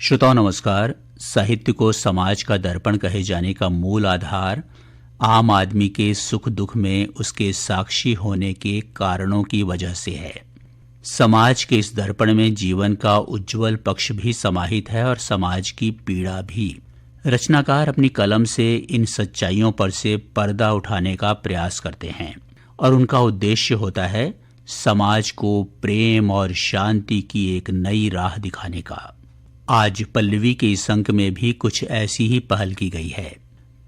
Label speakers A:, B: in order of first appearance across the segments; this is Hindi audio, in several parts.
A: श्रोताओं नमस्कार। साहित्य को समाज का दर्पण कहे जाने का मूल आधार आम आदमी के सुख दुख में उसके साक्षी होने के कारणों की वजह से है। समाज के इस दर्पण में जीवन का उज्जवल पक्ष भी समाहित है और समाज की पीड़ा भी। रचनाकार अपनी कलम से इन सच्चाइयों पर से पर्दा उठाने का प्रयास करते हैं और उनका उद्देश्य होता है समाज को प्रेम और शांति की एक नई राह दिखाने का। आज पल्लवी के इस अंक में भी कुछ ऐसी ही पहल की गई है।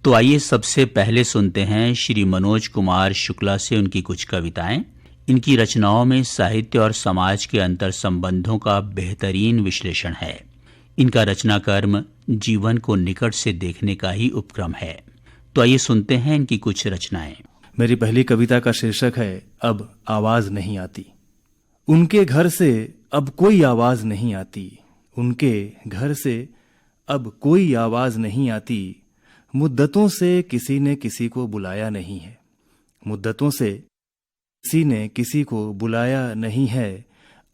A: तो आइए सबसे पहले सुनते हैं श्री मनोज कुमार शुक्ला से उनकी कुछ कविताएं। इनकी रचनाओं में साहित्य और समाज के अंतर संबंधों का बेहतरीन विश्लेषण है। इनका रचना कर्म जीवन को निकट से देखने का ही उपक्रम है। तो आइए सुनते हैं इनकी कुछ रचनाएं।
B: मेरी पहली कविता का शीर्षक है अब आवाज नहीं आती। उनके घर से अब कोई आवाज नहीं आती, उनके घर से अब कोई आवाज नहीं आती। मुद्दतों से किसी ने किसी को बुलाया नहीं है, मुद्दतों से किसी ने किसी को बुलाया नहीं है।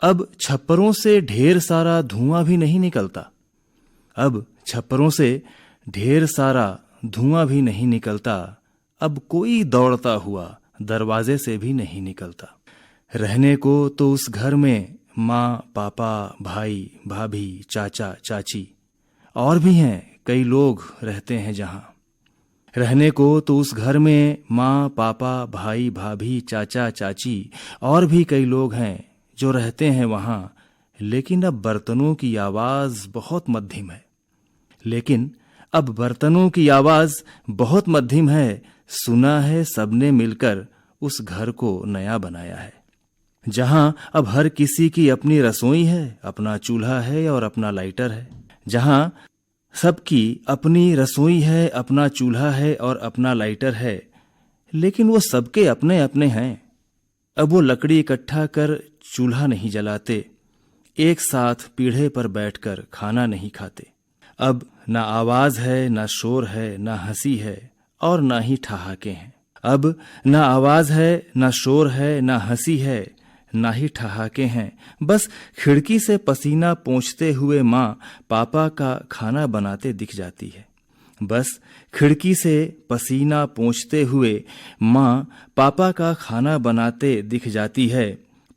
B: अब छप्परों से ढेर सारा धुआं भी नहीं निकलता, अब छप्परों से ढेर सारा धुआं भी नहीं निकलता। अब कोई दौड़ता हुआ दरवाजे से भी नहीं निकलता। रहने को तो उस घर में माँ पापा भाई भाभी चाचा चाची और भी हैं कई लोग रहते हैं जहाँ। रहने को तो उस घर में माँ पापा भाई भाभी चाचा चाची और भी कई लोग हैं जो रहते हैं वहाँ। लेकिन अब बर्तनों की आवाज बहुत मध्यम है, लेकिन अब बर्तनों की आवाज बहुत मध्यम है। सुना है सबने मिलकर उस घर को नया बनाया है, जहां अब हर किसी की अपनी रसोई है, अपना चूल्हा है और अपना लाइटर है। जहां सबकी अपनी रसोई है, अपना चूल्हा है और अपना लाइटर है, लेकिन वो सबके अपने अपने हैं। अब वो लकड़ी इकट्ठा कर चूल्हा नहीं जलाते, एक साथ पीढ़े पर बैठकर खाना नहीं खाते। अब ना आवाज है, ना शोर है, ना हंसी है और ना ही ठहाके हैं। अब ना आवाज है, ना शोर है, ना हंसी है, ना ही ठहाके हैं। बस खिड़की से पसीना पोंछते हुए माँ पापा का खाना बनाते दिख जाती है। बस खिड़की से पसीना पोंछते हुए माँ पापा का खाना बनाते दिख जाती है।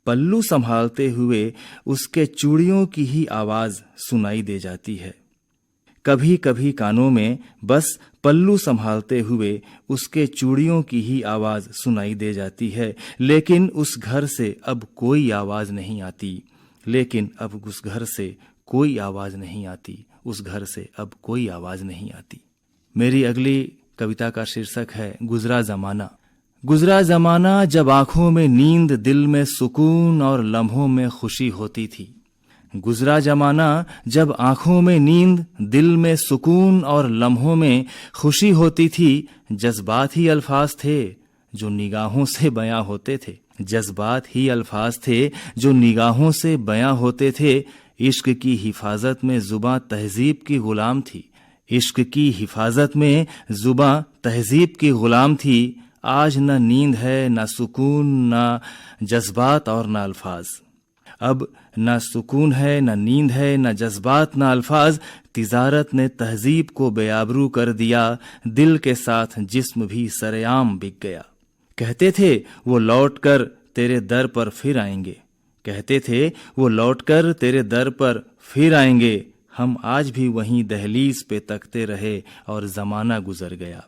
B: पल्लू संभालते हुए उसके चूड़ियों की ही आवाज सुनाई दे जाती है। कभी कभी कानों में बस पल्लू संभालते हुए उसके चूड़ियों की ही आवाज सुनाई दे जाती है। लेकिन उस घर से अब कोई आवाज नहीं आती, लेकिन अब उस घर से कोई आवाज नहीं आती, उस घर से अब कोई आवाज नहीं आती। मेरी अगली कविता का शीर्षक है गुजरा जमाना। गुजरा जमाना जब आंखों में नींद, दिल में सुकून और लम्हों में खुशी होती थी। गुजरा जमाना जब आंखों में नींद, दिल में सुकून और लम्हों में खुशी होती थी। जज्बात ही अल्फाज थे जो निगाहों से बयां होते थे, जज्बात ही अल्फाज थे जो निगाहों से बयां होते थे। इश्क की हिफाजत में जुबां तहजीब की गुलाम थी, इश्क की हिफाजत में जुबां तहजीब की गुलाम थी। आज न नींद है, न सुकून, न जज्बात और न अल्फाज। अब न सुकून है, न नींद है, न जज्बात, न अल्फाज। तिजारत ने तहजीब को बेआबरू कर दिया, दिल के साथ जिस्म भी सरेआम बिक गया। कहते थे वो लौटकर तेरे दर पर फिर आएंगे, कहते थे वो लौटकर तेरे दर पर फिर आएंगे। हम आज भी वहीं दहलीज पे तकते रहे और जमाना गुजर गया।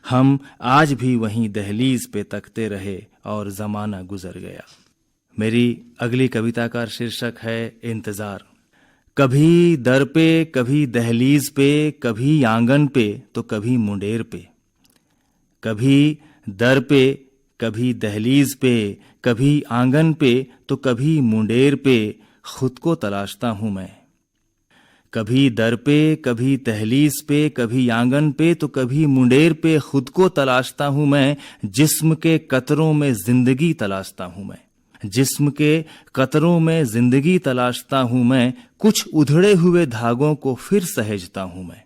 B: हम आज भी वहीं दहलीज पे तकते रहे और जमाना गुजर गया। मेरी अगली कविता का शीर्षक है इंतजार। कभी दर पे, कभी दहलीज पे, कभी आंगन पे तो कभी मुंडेर पे। कभी दर पे, कभी दहलीज पे, कभी आंगन पे तो कभी मुंडेर पे खुद को तलाशता हूं मैं। कभी दर पे, कभी दहलीज पे, कभी आंगन पे तो कभी मुंडेर पे खुद को तलाशता हूं मैं। जिस्म के कतरों में जिंदगी तलाशता हूं मैं, जिस्म के कतरों में जिंदगी तलाशता हूं मैं। कुछ उधड़े हुए धागों को फिर सहेजता हूं मैं,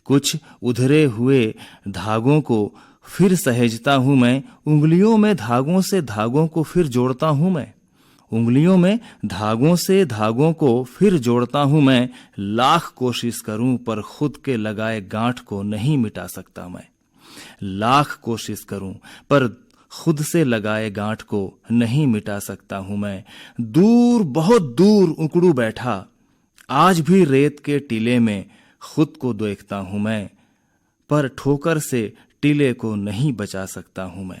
B: कुछ उधड़े हुए धागों को फिर सहेजता हूं मैं। उंगलियों में धागों से धागों को फिर जोड़ता हूं मैं, उंगलियों में धागों से धागों को फिर जोड़ता हूं मैं, लाख कोशिश करूं पर खुद के लगाए गांठ को नहीं मिटा सकता मैं। लाख कोशिश करूं पर खुद से लगाए गांठ को नहीं मिटा सकता हूं मैं। दूर बहुत दूर उकड़ू बैठा, आज भी रेत के टीले में खुद को देखता हूं मैं, पर ठोकर से टीले को नहीं बचा सकता हूं मैं।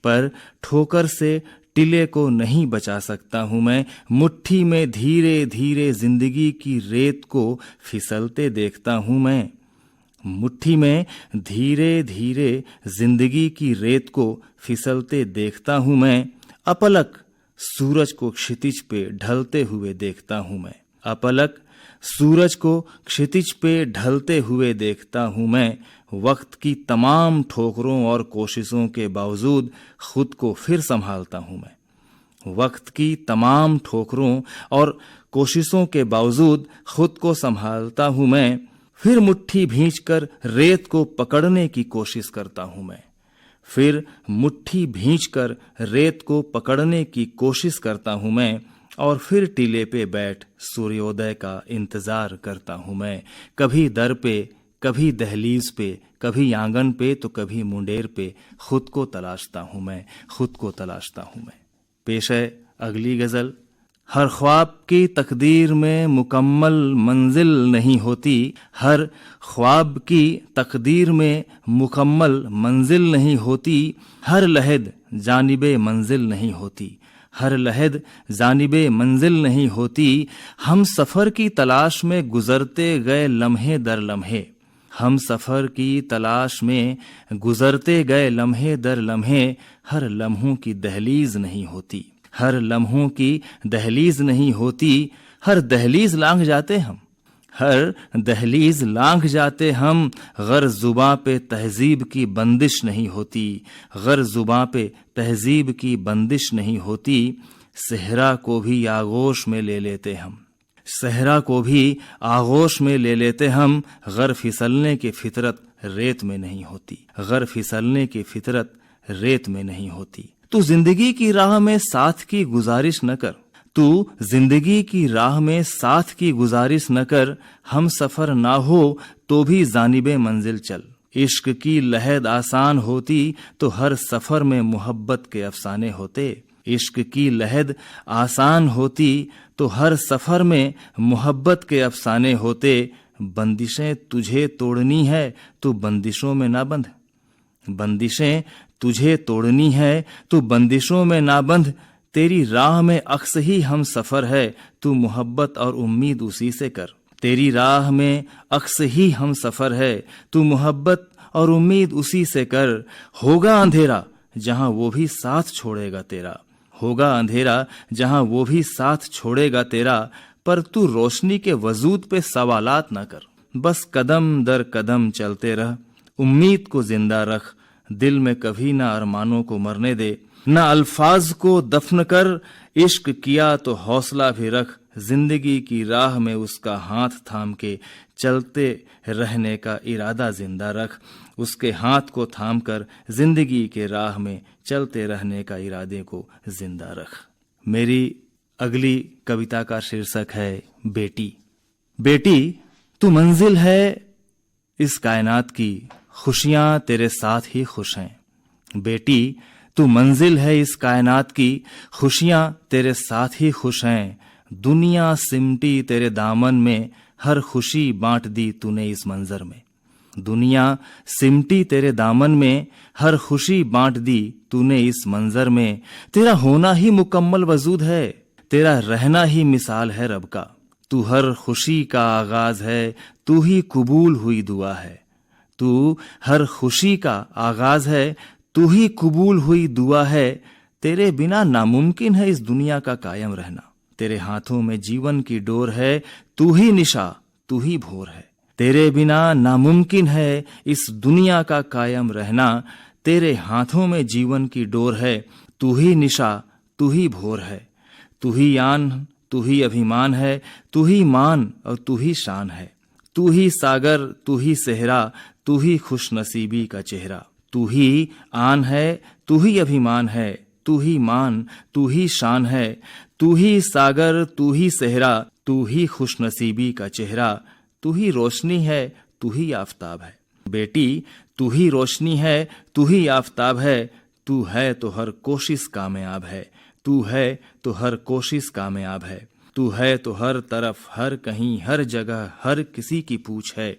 B: पर ठोकर से टीले को नहीं बचा सकता हूं मैं। मुट्ठी में धीरे धीरे जिंदगी की रेत को फिसलते देखता हूं मैं। मुट्ठी में धीरे धीरे जिंदगी की रेत को फिसलते देखता हूं मैं। अपलक सूरज को क्षितिज पे ढलते हुए देखता हूं मैं। अपलक सूरज को क्षितिज पे ढलते हुए देखता हूं मैं। वक्त की तमाम ठोकरों और कोशिशों के बावजूद खुद को फिर संभालता हूं मैं। वक्त की तमाम ठोकरों और कोशिशों के बावजूद खुद को संभालता हूं मैं। फिर मुट्ठी भींचकर रेत को पकड़ने की कोशिश करता हूं मैं। फिर मुट्ठी भींचकर रेत को पकड़ने की कोशिश करता हूं मैं। और फिर टीले पे बैठ सूर्योदय का इंतजार करता हूं मैं। कभी दर पे, कभी दहलीज पे, कभी आंगन पे तो कभी मुंडेर पे खुद को तलाशता हूं मैं, खुद को तलाशता हूं मैं। पेश है अगली गजल। हर ख्वाब की तकदीर में मुकम्मल मंजिल नहीं होती। हर ख्वाब की तकदीर में मुकम्मल मंजिल नहीं होती। हर लहद जानिबे मंजिल नहीं होती। हर लहद जानिबे मंजिल नहीं होती। हम सफर की तलाश में गुजरते गए लम्हे दर लम्हे। हम सफर की तलाश में गुजरते गए लम्हे दर लम्हे। हर लम्हों की दहलीज नहीं होती। हर लम्हों की दहलीज नहीं होती। हर दहलीज लांघ जाते हम। हर दहलीज लांघ जाते हम। गर जुबां पे तहजीब की बंदिश नहीं होती। गर जुबां पे तहजीब की बंदिश नहीं होती। सहरा को भी आगोश में ले लेते हम। सहरा को भी आगोश में ले लेते हम। गर फिसलने की फितरत रेत में नहीं होती। गर फिसलने की फितरत रेत में नहीं होती। तू जिंदगी की राह में साथ की गुजारिश न कर। तू जिंदगी की राह में साथ की गुजारिश न कर। हम सफर ना हो तो भी जानिबे मंजिल चल। इश्क की लहद आसान होती तो हर सफर में मोहब्बत के अफसाने होते। इश्क की लहद आसान होती तो हर सफर में मोहब्बत के अफसाने होते। बंदिशें तुझे तोड़नी है तो बंदिशों में ना बंध। बंदिशें तुझे तोड़नी है तो बंदिशों में ना बंध। तेरी राह में अक्स ही हम सफर है, तू मोहब्बत और उम्मीद उसी से कर। तेरी राह में अक्स ही हम सफर है, तू मोहब्बत और उम्मीद उसी से कर। होगा अंधेरा जहां वो भी साथ छोड़ेगा तेरा। होगा अंधेरा जहां वो भी साथ छोड़ेगा तेरा। पर तू रोशनी के वजूद पे सवालात ना कर। बस कदम दर कदम चलते रह। उम्मीद को जिंदा रख। दिल में कभी ना अरमानों को मरने दे। ना अल्फाज को दफन कर। इश्क किया तो हौसला भी रख। जिंदगी की राह में उसका हाथ थाम के चलते रहने का इरादा जिंदा रख। उसके हाथ को थाम कर जिंदगी के राह में चलते रहने का इरादे को जिंदा रख। मेरी अगली कविता का शीर्षक है बेटी। बेटी तू मंजिल है इस कायनात की, खुशियां तेरे साथ ही खुश हैं। बेटी तू मंजिल है इस कायनात की, खुशियां तेरे साथ ही खुश हैं। दुनिया सिमटी तेरे दामन में, हर खुशी बांट दी तूने इस मंजर में। दुनिया सिमटी तेरे दामन में, हर खुशी बांट दी तूने इस मंजर में। तेरा होना ही मुकम्मल वजूद है, तेरा रहना ही मिसाल है रब का। तू हर खुशी का आगाज है, तू ही कबूल हुई दुआ है। तू हर खुशी का आगाज है, तू ही कबूल हुई दुआ है। तेरे बिना नामुमकिन है इस दुनिया का कायम रहना। तेरे हाथों में जीवन की डोर है, तू ही निशा तू ही भोर है। तेरे बिना नामुमकिन है इस दुनिया का कायम रहना। तेरे हाथों में जीवन की डोर है, तू ही निशा तू ही भोर है। तू ही आन तू ही अभिमान है, तू ही मान और तू ही शान है। तू ही सागर तू ही सेहरा, तू ही खुश नसीबी का चेहरा। तू ही आन है, तू ही अभिमान है, तू ही मान तू ही शान है। तू ही सागर, तू ही सहरा, तू ही खुशनसीबी का चेहरा, तू ही रोशनी है, तू ही आफताब है। बेटी, तू ही रोशनी है, तू ही आफताब है, तू है तो हर कोशिश कामयाब है, तू है तो हर कोशिश कामयाब है, तू है तो हर तरफ, हर कहीं, हर जगह, हर किसी की पूछ है,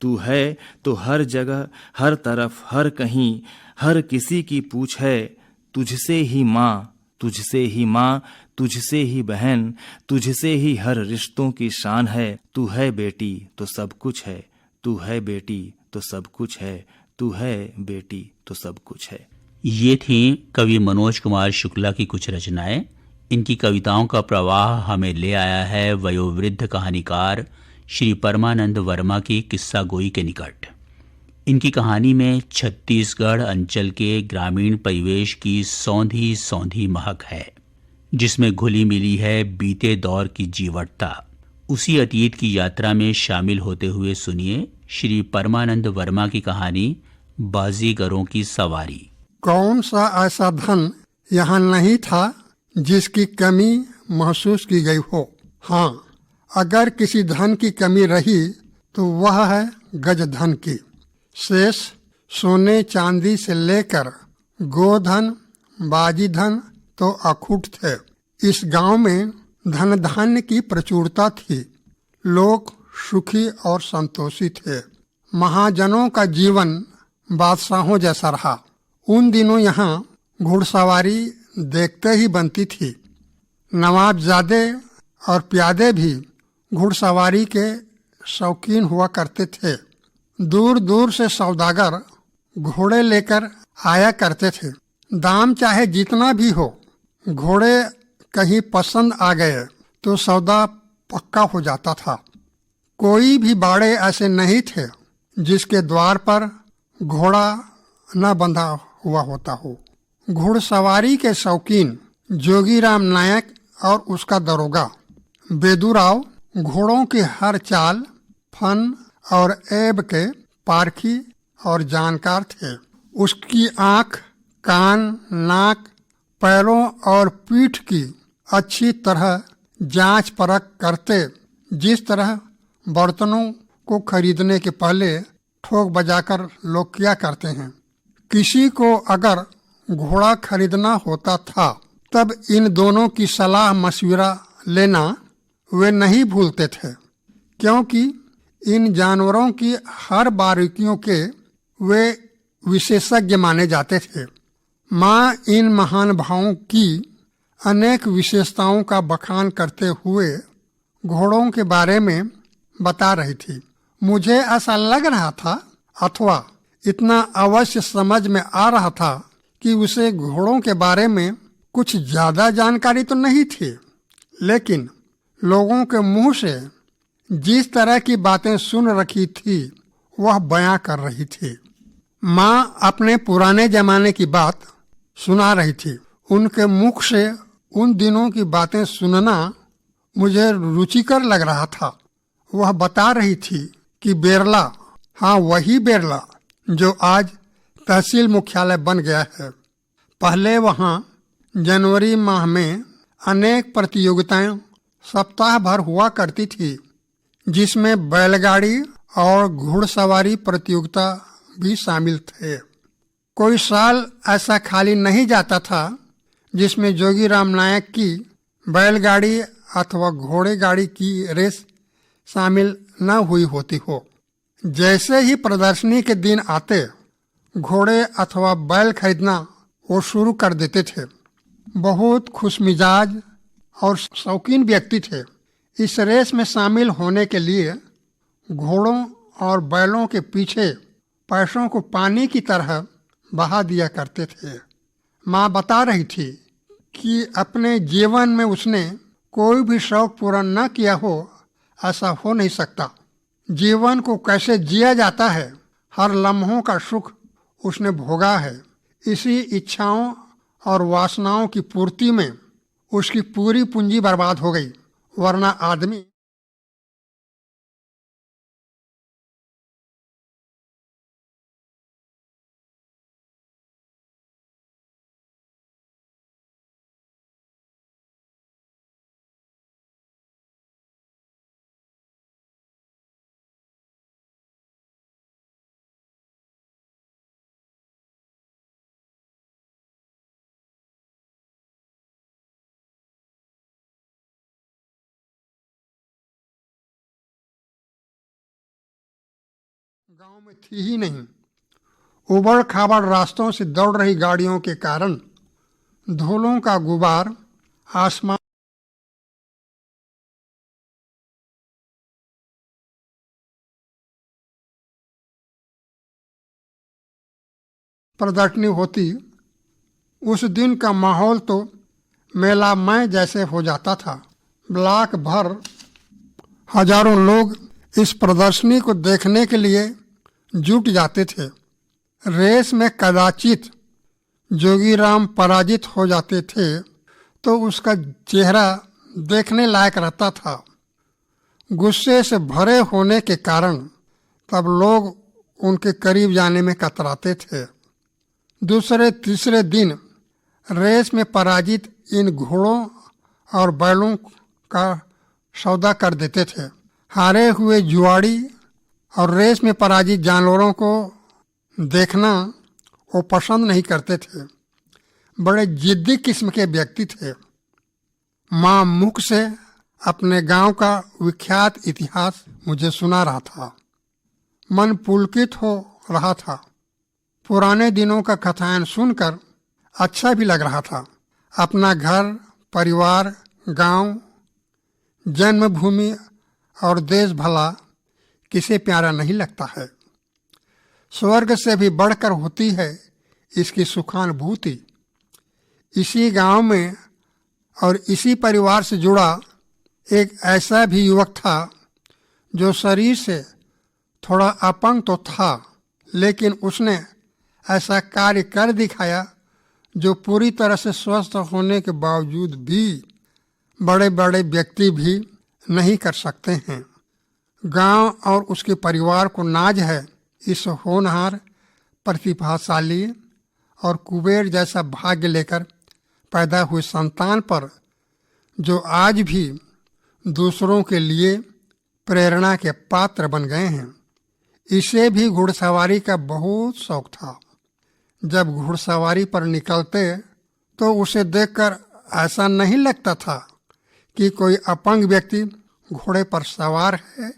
B: तू है तो हर जगह, हर तरफ, हर कहीं, हर किसी की पूछ है। तुझसे ही माँ, तुझसे ही माँ, तुझसे ही बहन, तुझसे ही हर रिश्तों की शान है। तू है बेटी तो सब कुछ है, तू है बेटी तो सब कुछ है, तू है बेटी तो सब कुछ है।
A: ये थी कवि मनोज कुमार शुक्ला की कुछ रचनाएं। इनकी कविताओं का प्रवाह हमें ले आया है वयोवृद्ध कहानीकार श्री परमानंद वर्मा की किस्सा गोई के निकट। इनकी कहानी में छत्तीसगढ़ अंचल के ग्रामीण परिवेश की सौंधी सौंधी महक है, जिसमें घुली मिली है बीते दौर की जीवटता। उसी अतीत की यात्रा में शामिल होते हुए सुनिए श्री परमानंद वर्मा की कहानी बाजीगरों की सवारी।
C: कौन सा ऐसा धन यहाँ नहीं था जिसकी कमी महसूस की गई हो। हाँ, अगर किसी धन की कमी रही तो वह है गज धन की। शेष सोने चांदी से लेकर गोधन बाजी धन तो अखूट थे। इस गांव में धन धान्य की प्रचुरता थी। लोग सुखी और संतोषी थे। महाजनों का जीवन बादशाहों जैसा रहा। उन दिनों यहाँ घुड़सवारी देखते ही बनती थी। नवाबजादे और प्यादे भी घुड़सवारी के शौकीन हुआ करते थे। दूर दूर से सौदागर घोड़े लेकर आया करते थे। दाम चाहे जितना भी हो, घोड़े कहीं पसंद आ गए तो सौदा पक्का हो जाता था। कोई भी बाड़े ऐसे नहीं थे जिसके द्वार पर घोड़ा न बंधा हुआ होता हो। घुड़सवारी के शौकीन जोगीराम नायक और उसका दरोगा बेदूराव घोड़ों की हर चाल, फन और ऐब के पारखी और जानकार थे। उसकी आंख, कान, नाक, पैरों और पीठ की अच्छी तरह जांच परख करते, जिस तरह बर्तनों को खरीदने के पहले ठोक बजाकर लोग किया करते हैं। किसी को अगर घोड़ा खरीदना होता था तब इन दोनों की सलाह मशविरा लेना वे नहीं भूलते थे, क्योंकि इन जानवरों की हर बारीकियों के वे विशेषज्ञ माने जाते थे। माँ इन महान भावों की अनेक विशेषताओं का बखान करते हुए घोड़ों के बारे में बता रही थी। मुझे ऐसा लग रहा था अथवा इतना अवश्य समझ में आ रहा था कि उसे घोड़ों के बारे में कुछ ज्यादा जानकारी तो नहीं थी, लेकिन लोगों के मुंह से जिस तरह की बातें सुन रखी थी वह बयां कर रही थी। माँ अपने पुराने जमाने की बात सुना रही थी। उनके मुख से उन दिनों की बातें सुनना मुझे रुचिकर लग रहा था। वह बता रही थी कि बेरला, हाँ वही बेरला जो आज तहसील मुख्यालय बन गया है, पहले वहाँ जनवरी माह में अनेक प्रतियोगिताएं सप्ताह भर हुआ करती थी, जिसमें बैलगाड़ी और घुड़सवारी प्रतियोगिता भी शामिल थे। कोई साल ऐसा खाली नहीं जाता था जिसमें जोगीराम नायक की बैलगाड़ी अथवा घोड़े गाड़ी की रेस शामिल न हुई होती हो। जैसे ही प्रदर्शनी के दिन आते, घोड़े अथवा बैल खरीदना वो शुरू कर देते थे। बहुत खुशमिजाज और शौकीन व्यक्ति थे। इस रेस में शामिल होने के लिए घोड़ों और बैलों के पीछे पैसों को पानी की तरह बहा दिया करते थे। माँ बता रही थी कि अपने जीवन में उसने कोई भी शौक पूरा न किया हो, ऐसा हो नहीं सकता। जीवन को कैसे जिया जाता है, हर लम्हों का सुख उसने भोगा है। इसी इच्छाओं और वासनाओं की पूर्ति में उसकी पूरी पूंजी बर्बाद हो गई, वरना आदमी गांव में थी ही नहीं। उबड़ खाबड़ रास्तों से दौड़ रही गाड़ियों के कारण धूलों का गुबार आसमान प्रदर्शनी होती। उस दिन का माहौल तो मेलामय जैसे हो जाता था। ब्लॉक भर हजारों लोग इस प्रदर्शनी को देखने के लिए जुट जाते थे। रेस में कदाचित जोगीराम पराजित हो जाते थे तो उसका चेहरा देखने लायक रहता था। गुस्से से भरे होने के कारण तब लोग उनके करीब जाने में कतराते थे। दूसरे तीसरे दिन रेस में पराजित इन घोड़ों और बैलों का सौदा कर देते थे। हारे हुए जुआड़ी और रेस में पराजित जानवरों को देखना वो पसंद नहीं करते थे। बड़े जिद्दी किस्म के व्यक्ति थे। माँ मुख से अपने गांव का विख्यात इतिहास मुझे सुना रहा था। मन पुलकित हो रहा था। पुराने दिनों का कथायन सुनकर अच्छा भी लग रहा था। अपना घर, परिवार, गांव, जन्मभूमि और देश भला किसे प्यारा नहीं लगता है। स्वर्ग से भी बढ़कर होती है इसकी सुखानुभूति। इसी गांव में और इसी परिवार से जुड़ा एक ऐसा भी युवक था जो शरीर से थोड़ा अपंग तो था, लेकिन उसने ऐसा कार्य कर दिखाया जो पूरी तरह से स्वस्थ होने के बावजूद भी बड़े बड़े व्यक्ति भी नहीं कर सकते हैं। गांव और उसके परिवार को नाज है इस होनहार, प्रतिभाशाली और कुबेर जैसा भाग्य लेकर पैदा हुए संतान पर, जो आज भी दूसरों के लिए प्रेरणा के पात्र बन गए हैं। इसे भी घुड़सवारी का बहुत शौक था। जब घुड़सवारी पर निकलते तो उसे देखकर ऐसा नहीं लगता था कि कोई अपंग व्यक्ति घोड़े पर सवार है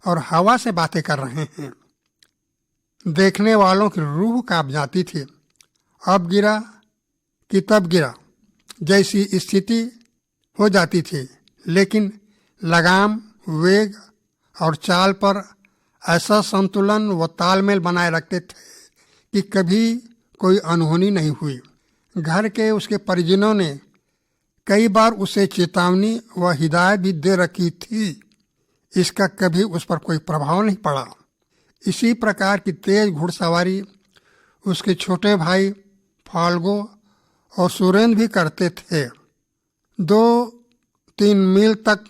C: और हवा से बातें कर रहे हैं। देखने वालों की रूह कांप जाती थी। अब गिरा कि तब गिरा जैसी स्थिति हो जाती थी, लेकिन लगाम, वेग और चाल पर ऐसा संतुलन व तालमेल बनाए रखते थे कि कभी कोई अनहोनी नहीं हुई। घर के उसके परिजनों ने कई बार उसे चेतावनी व हिदायत भी दे रखी थी, इसका कभी उस पर कोई प्रभाव नहीं पड़ा। इसी प्रकार की तेज घुड़सवारी उसके छोटे भाई फाल्गो और सुरेंद्र भी करते थे। 2-3 मील तक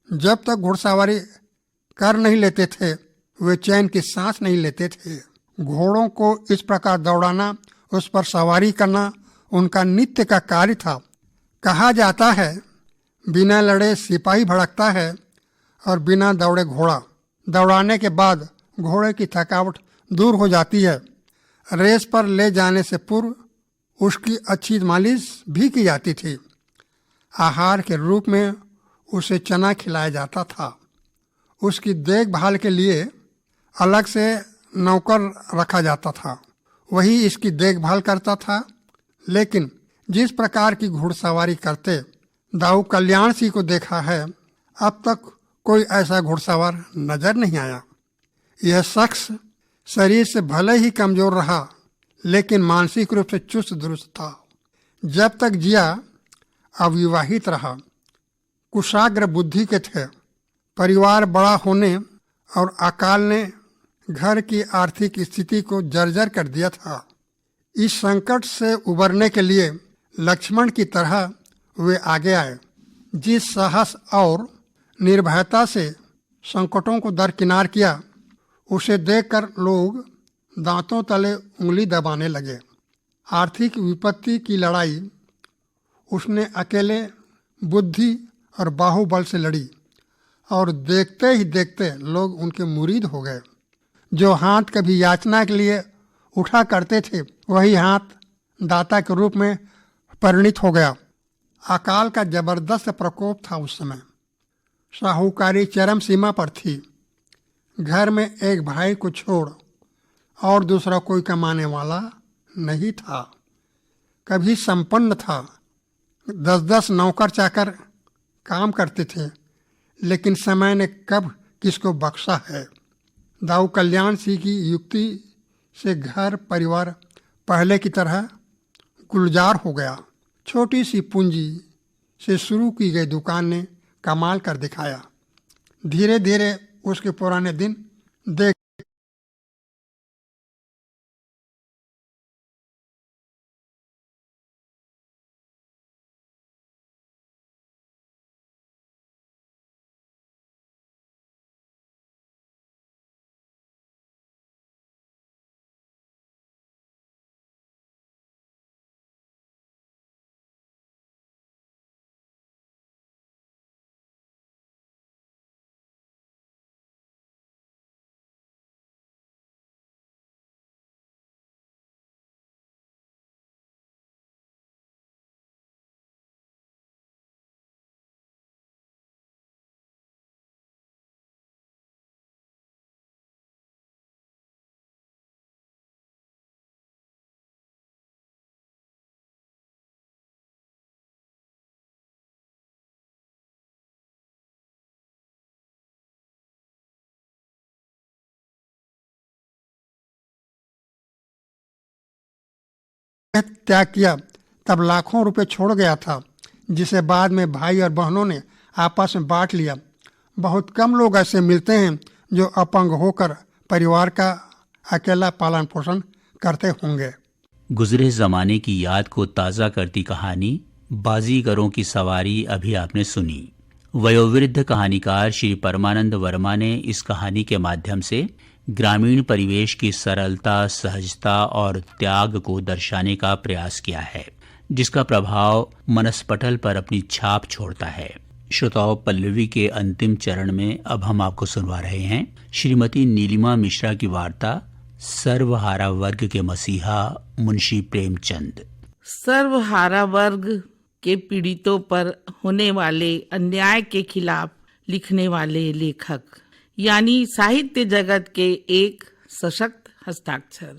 C: जब तक घुड़सवारी कर नहीं लेते थे, वे चैन की सांस नहीं लेते थे। घोड़ों को इस प्रकार दौड़ाना, उस पर सवारी करना उनका नित्य का कार्य था। कहा जाता है, बिना लड़े सिपाही भड़कता है और बिना दौड़े घोड़ा। दौड़ाने के बाद घोड़े की थकावट दूर हो जाती है। रेस पर ले जाने से पूर्व उसकी अच्छी मालिश भी की जाती थी। आहार के रूप में उसे चना खिलाया जाता था। उसकी देखभाल के लिए अलग से नौकर रखा जाता था, वही इसकी देखभाल करता था। लेकिन जिस प्रकार की घुड़सवारी करते दाऊ कल्याण सिंह को देखा है, अब तक कोई ऐसा घुड़सवार नजर नहीं आया। यह शख्स शरीर से भले ही कमजोर रहा, लेकिन मानसिक रूप से चुस्त दुरुस्त था। जब तक जिया अविवाहित रहा, कुशाग्र बुद्धि के थे। परिवार बड़ा होने और अकाल ने घर की आर्थिक स्थिति को जर्जर कर दिया था। इस संकट से उबरने के लिए लक्ष्मण की तरह वे आगे आए। जिस साहस और निर्भयता से संकटों को दरकिनार किया, उसे देखकर लोग दांतों तले उंगली दबाने लगे। आर्थिक विपत्ति की लड़ाई उसने अकेले बुद्धि और बाहुबल से लड़ी और देखते ही देखते लोग उनके मुरीद हो गए। जो हाथ कभी याचना के लिए उठा करते थे, वही हाथ दाता के रूप में परिणित हो गया। अकाल का जबरदस्त प्रकोप था उस समय। साहूकारी चरम सीमा पर थी। घर में एक भाई को छोड़ और दूसरा कोई कमाने वाला नहीं था। कभी संपन्न था, 10-10 नौकर चाकर काम करते थे, लेकिन समय ने कब किसको बख्शा है। दाऊ कल्याण सिंह की युक्ति से घर परिवार पहले की तरह गुलजार हो गया। छोटी सी पूंजी से शुरू की गई दुकान ने कमाल कर दिखाया। धीरे धीरे उसके पुराने दिन देख त्याग किया तब लाखों रुपए छोड़ गया था, जिसे बाद में भाई और बहनों ने आपस में बांट लिया। बहुत कम लोग ऐसे मिलते हैं जो अपंग होकर परिवार का अकेला पालन पोषण करते होंगे।
A: गुजरे जमाने की याद को ताज़ा करती कहानी बाजीगरों की सवारी अभी आपने सुनी। वयोवृद्ध कहानीकार श्री परमानंद वर्मा ने इस कहानी के माध्यम से ग्रामीण परिवेश की सरलता, सहजता और त्याग को दर्शाने का प्रयास किया है, जिसका प्रभाव मनस्पटल पर अपनी छाप छोड़ता है। श्रोताओं, पल्लवी के अंतिम चरण में अब हम आपको सुनवा रहे हैं श्रीमती नीलिमा मिश्रा की वार्ता सर्वहारा वर्ग के मसीहा मुंशी प्रेमचंद।
D: सर्वहारा वर्ग के पीड़ितों पर होने वाले अन्याय के खिलाफ लिखने वाले लेखक यानी साहित्य जगत के एक सशक्त हस्ताक्षर।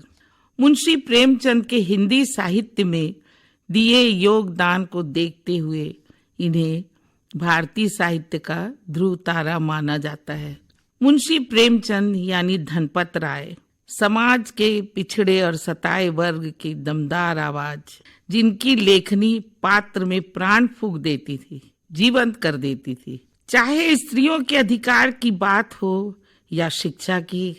D: मुंशी प्रेमचंद के हिंदी साहित्य में दिए योगदान को देखते हुए इन्हें भारतीय साहित्य का ध्रुव तारा माना जाता है। मुंशी प्रेमचंद यानी धनपत राय समाज के पिछड़े और सताए वर्ग की दमदार आवाज, जिनकी लेखनी पात्र में प्राण फूंक देती थी, जीवंत कर देती थी। चाहे स्त्रियों के अधिकार की बात हो या शिक्षा की,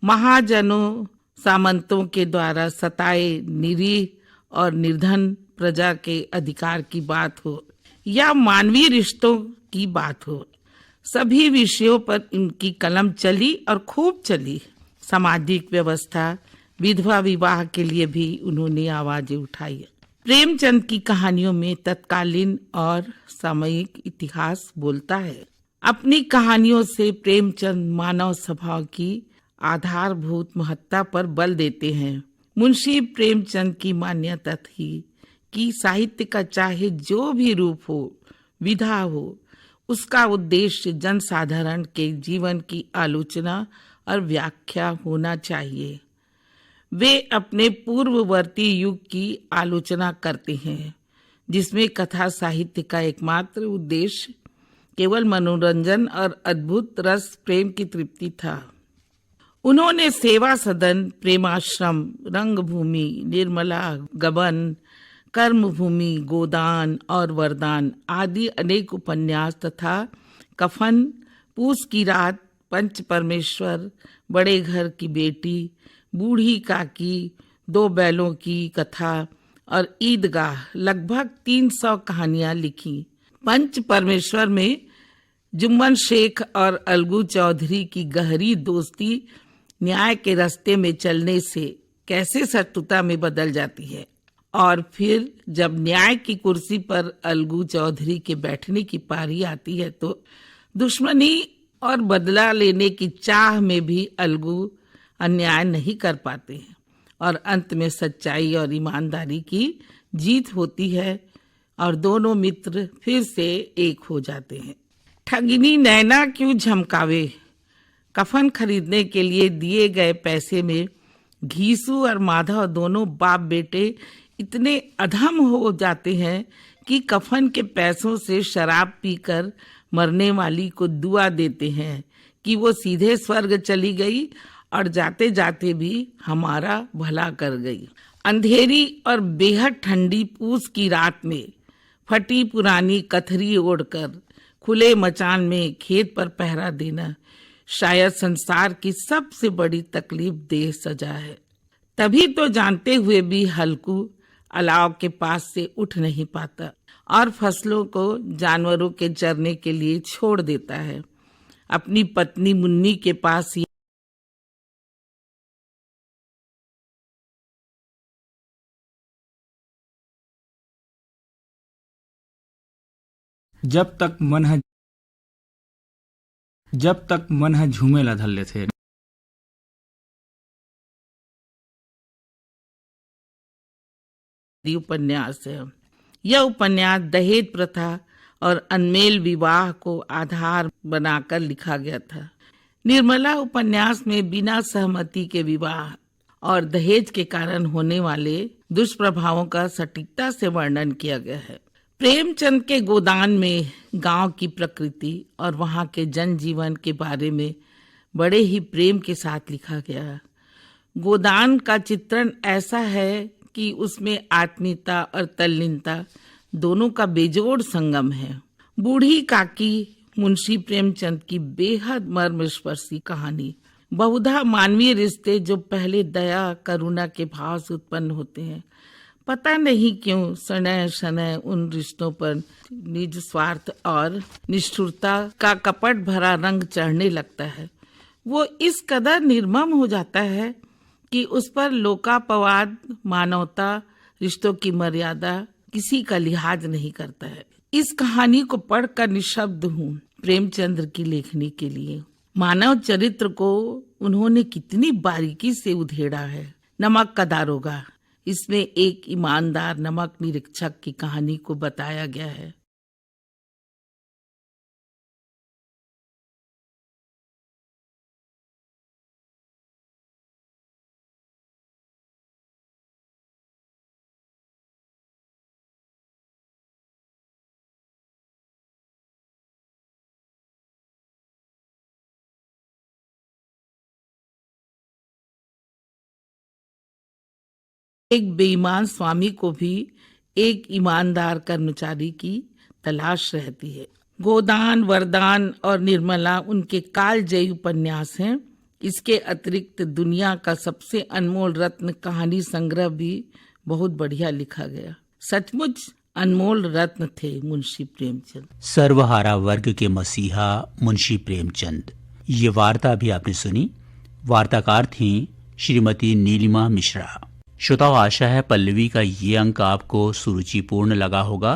D: महाजनों सामंतों के द्वारा सताए निरीह और निर्धन प्रजा के अधिकार की बात हो या मानवीय रिश्तों की बात हो, सभी विषयों पर इनकी कलम चली और खूब चली। सामाजिक व्यवस्था, विधवा विवाह के लिए भी उन्होंने आवाजें उठाई। प्रेमचंद की कहानियों में तत्कालीन और सामयिक इतिहास बोलता है। अपनी कहानियों से प्रेमचंद मानव स्वभाव की आधारभूत महत्ता पर बल देते हैं। मुंशी प्रेमचंद की मान्यता थी कि साहित्य का चाहे जो भी रूप हो, विधा हो, उसका उद्देश्य जनसाधारण के जीवन की आलोचना और व्याख्या होना चाहिए। वे अपने पूर्ववर्ती युग की आलोचना करते हैं, जिसमें कथा साहित्य का एकमात्र उद्देश्य केवल मनोरंजन और अद्भुत रस प्रेम की तृप्ति था। उन्होंने सेवा सदन, प्रेमाश्रम, रंगभूमि, निर्मला, गबन, कर्मभूमि, गोदान और वरदान आदि अनेक उपन्यास तथा कफन, पूस की रात, पंच परमेश्वर, बड़े घर की बेटी, बूढ़ी काकी, दो बैलों की कथा और ईदगाह लगभग 300 कहानियां लिखी। पंच परमेश्वर में जुम्मन शेख और अलगू चौधरी की गहरी दोस्ती न्याय के रास्ते में चलने से कैसे शत्रुता में बदल जाती है, और फिर जब न्याय की कुर्सी पर अलगू चौधरी के बैठने की पारी आती है तो दुश्मनी और बदला लेने की चाह में भी अलगू अन्याय नहीं कर पाते हैं और अंत में सच्चाई और ईमानदारी की जीत होती है और दोनों मित्र फिर से एक हो जाते हैं। ठगिनी नैना क्यों झमकावे, कफन खरीदने के लिए दिए गए पैसे में घीसू और माधव दोनों बाप बेटे इतने अधम हो जाते हैं कि कफन के पैसों से शराब पीकर मरने वाली को दुआ देते हैं कि वो सीधे स्वर्ग चली गई और जाते जाते भी हमारा भला कर गई। अंधेरी और बेहद ठंडी पूस की रात में फटी पुरानी कथरी ओढ़कर खुले मचान में खेत पर पहरा देना शायद संसार की सबसे बड़ी तकलीफ देह सजा है। तभी तो जानते हुए भी हल्कू अलाव के पास से उठ नहीं पाता और फसलों को जानवरों के चरने के लिए छोड़ देता है। अपनी पत्नी मुन्नी के पास
E: जब तक मन है झूमे ला धल्ले थे।
D: उपन्यास है। यह उपन्यास दहेज प्रथा और अनमेल विवाह को आधार बनाकर लिखा गया था। निर्मला उपन्यास में बिना सहमति के विवाह और दहेज के कारण होने वाले दुष्प्रभावों का सटीकता से वर्णन किया गया है। प्रेमचंद के गोदान में गांव की प्रकृति और वहां के जनजीवन के बारे में बड़े ही प्रेम के साथ लिखा गया है। गोदान का चित्रण ऐसा है कि उसमें आत्मीयता और तल्लीनता दोनों का बेजोड़ संगम है। बूढ़ी काकी मुंशी प्रेमचंद की बेहद मर्मस्पर्शी कहानी, बहुधा मानवीय रिश्ते जो पहले दया करुणा के भाव से उत्पन्न होते हैं, पता नहीं क्यों शनय शनय उन रिश्तों पर निज स्वार्थ और निष्ठुरता का कपट भरा रंग चढ़ने लगता है। वो इस कदर निर्मम हो जाता है कि उस पर लोकापवाद, मानवता, रिश्तों की मर्यादा किसी का लिहाज नहीं करता है। इस कहानी को पढ़कर निशब्द हूँ प्रेमचंद्र की लेखनी के लिए। मानव चरित्र को उन्होंने कितनी बारीकी से उधेड़ा है। नमक का दारोगा, इसमें एक ईमानदार नमक निरीक्षक की कहानी को बताया गया है। एक बेईमान स्वामी को भी एक ईमानदार कर्मचारी की तलाश रहती है। गोदान, वरदान और निर्मला उनके कालजयी उपन्यास हैं। इसके अतिरिक्त दुनिया का सबसे अनमोल रत्न कहानी संग्रह भी बहुत बढ़िया लिखा गया। सचमुच अनमोल रत्न थे मुंशी प्रेमचंद।
A: सर्वहारा वर्ग के मसीहा मुंशी प्रेमचंद। ये वार्ता भी आपने सुनी। वार्ताकार थी श्रीमती नीलिमा मिश्रा। श्रोताओं, आशा है पल्लवी का ये अंक आपको सुरुचिपूर्ण लगा होगा।